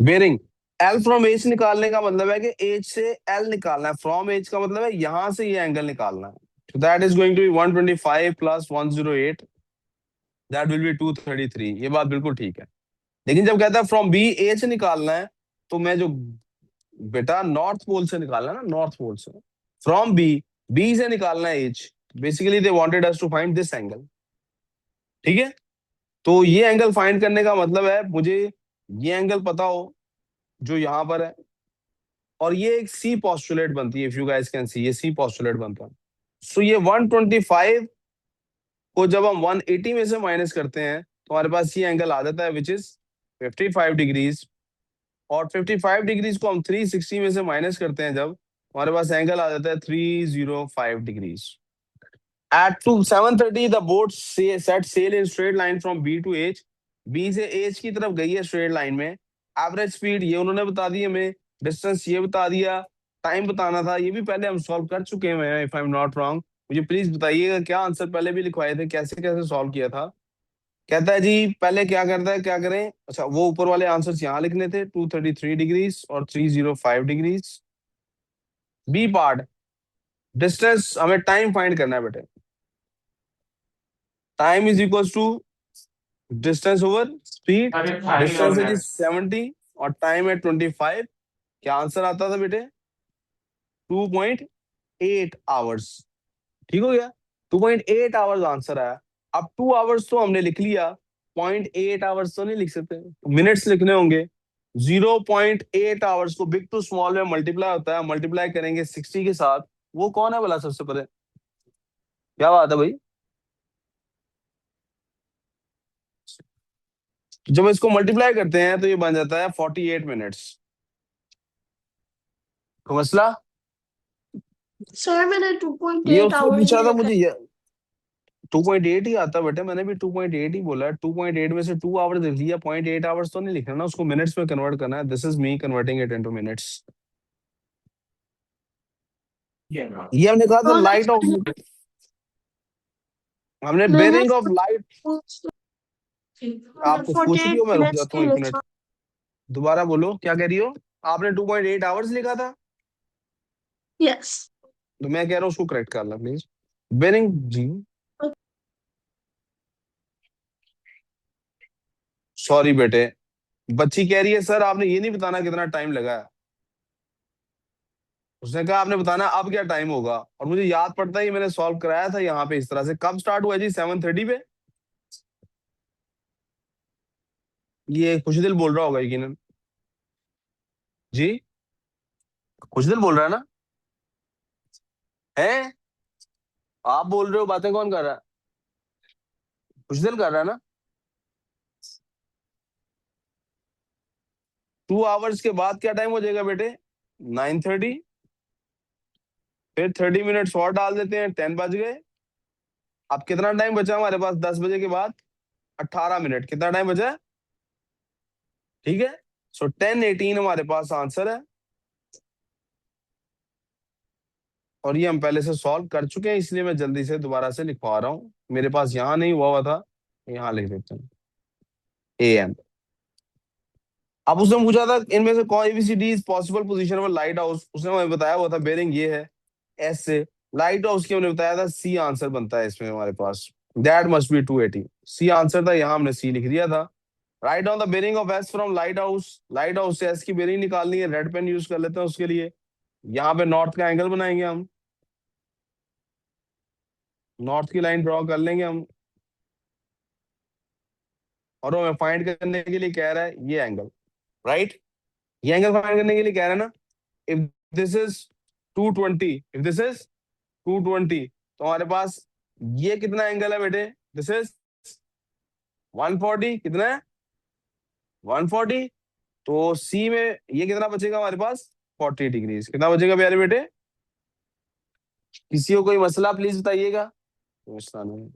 Bearing L from H निकालने का मतलब है कि एच से एल निकालना है, फ्रॉम एच का मतलब है यहां से ये एंगल निकालना है। तो that is going to be 125 plus 108, that will be 233। ये बात बिल्कुल ठीक है। लेकिन जब कहता है फ्रॉम बी एच निकालना है, तो मैं जो बेटा नॉर्थ पोल से निकालना है ना, नॉर्थ पोल से, फ्रॉम बी, बी से निकालना है H. Basically they wanted us to find this angle. ठीक है, तो ये एंगल फाइंड करने का मतलब है मुझे ये एंगल पता हो जो यहां पर है, और ये एक सी पॉस्टुलेट बनती है, if you guys can see, ये सी पॉस्टुलेट बनता है। सो ये 125 को जब हम 180 में से माइनस करते हैं तो हमारे पास ये एंगल आ जाता है विच इज 55 डिग्रीज। और 55 डिग्रीज को हम 360 में से माइनस करते हैं जब, हमारे पास एंगल आ जाता है 305 degrees. At 7:30 the boat set sail in straight line from B to H। B से H की तरफ गई है स्ट्रेट लाइन में। एवरेज स्पीड ये उन्होंने बता दी हमें, डिस्टेंस ये बता दिया, टाइम बताना था, ये भी पहले हम सॉल्व कर चुके हैं if I am not wrong. मुझे प्लीज बताइएगा क्या आंसर पहले भी लिखवाए थे, कैसे कैसे सॉल्व किया था। कहता है जी पहले क्या करता है, क्या करें, अच्छा वो ऊपर वाले आंसर्स यहाँ लिखने थे, 233 डिग्रीज और 305 डिग्रीज। बी पार्ट, डिस्टेंस हमें टाइम फाइंड करना है बेटे। Time is equal to distance over speed. अरे फाइल डिस्टेंस है होना जी है। 70 और टाइम है 25। क्या आंसर आता था बेटे, 2.8 आवर्स। ठीक हो गया, 2.8 आवर्स आंसर आया। अब 2 आवर्स तो हमने लिख लिया, 0.8 आवर्स तो नहीं लिख सकते, मिनट्स लिखने होंगे। 0.8 आवर्स को बिग टू स्मॉल में मल्टीप्लाई होता है, मल्टीप्लाई करेंगे 60 के साथ। वो कौन है बोला सबसे पहले, क्या बात है भाई। जब इसको मल्टीप्लाई करते हैं तो ये बन जाता है 48 मिनट्स। तो मसला, सर मैंने ये 2.8 उसने आवर्स पूछा ही था लिखा मुझे, है। ये 2.8 ही आता बेटे, मैंने भी 2.8 ही बोला है। 2.8 में से 2 आवर्स लिख लिया, 0.8 आवर्स तो नहीं लिखना ना, उसको मिनट्स में कन्वर्ट करना है। This is me converting it into minutes. ये हमने कहा था हाँ लाइट ऑफ, हमने मैंने बेरिंग ऑफ लाइट। आप कुछ पूछ रही 48 हो, मैं रुक मिनट्स जाता ही हूँ एक मिनट। लिखा। दोबारा बोलो क्या कह रही हो। आपने 2.8 आवर्स लिखा था, यस। तो मैं कह रहा हूँ उसको करेक्ट कर लो प्लीज। बेरिंग जी, सॉरी बेटे, बच्ची कह रही है सर आपने ये नहीं बताना कितना टाइम लगा है। उसने कहा आपने बताना अब क्या टाइम होगा, और मुझे याद पड़ता है ये मैंने सॉल्व कराया था यहाँ पे इस तरह से। कब स्टार्ट हुआ जी, 7:30 पे। ये कुछ दिल बोल रहा होगा यकीनन जी, कुछ दिल बोल रहा है ना, है आप बोल रहे हो, बातें कौन कर रहा है, कुछ दिल कर रहा है ना। 2 आवर्स के बाद क्या टाइम हो जाएगा बेटे, 9:30। फिर 30 मिनट्स और डाल देते हैं, 10 बज गए। अब कितना टाइम बचा हमारे पास 10 बजे के बाद, 18 मिनट। कितना टाइम बचा है, ठीक है। सो 10:18 हमारे पास आंसर है, और ये हम पहले से सॉल्व कर चुके हैं, इसलिए मैं जल्दी से दोबारा से लिखवा रहा हूँ। मेरे पास यहाँ नहीं हुआ था, यहाँ लिख देते हैं AM। अब उसने पूछा था इनमें से कौन ABCD is possible position of light house, उसने हमें बताया हुआ था बेरिंग ये है S से। लाइट हाउस की हमने बताया था C आंसर बनता है इसमें हमारे पास, that must be 280। C answer था, यहाँ हमने C लिख दिया था। Right on the bearing of S from light house, light house से S की बेरिंग निकालनी है, रेड पेन यूज कर लेते हैं उसके लिए। यहाँ पे नॉर्थ का एंगल बनाएंगे हम, नॉर्थ की लाइन ड्रॉ कर लेंगे हम, और हमें फाइंड करने के लिए कह रहा है ये एंगल, राइट। ये एंगल फाइंड करने के लिए कह रहा है ना। If this is 220, if this is 220, तो हमारे पास ये कितना एंगल है बेटे, दिस इज 140। कितना है, 140। तो सी में ये कितना बचेगा हमारे पास, 40 डिग्रीज। कितना बचेगा प्यारे बेटे, किसी को कोई मसला प्लीज बताइएगा। मसला नहीं,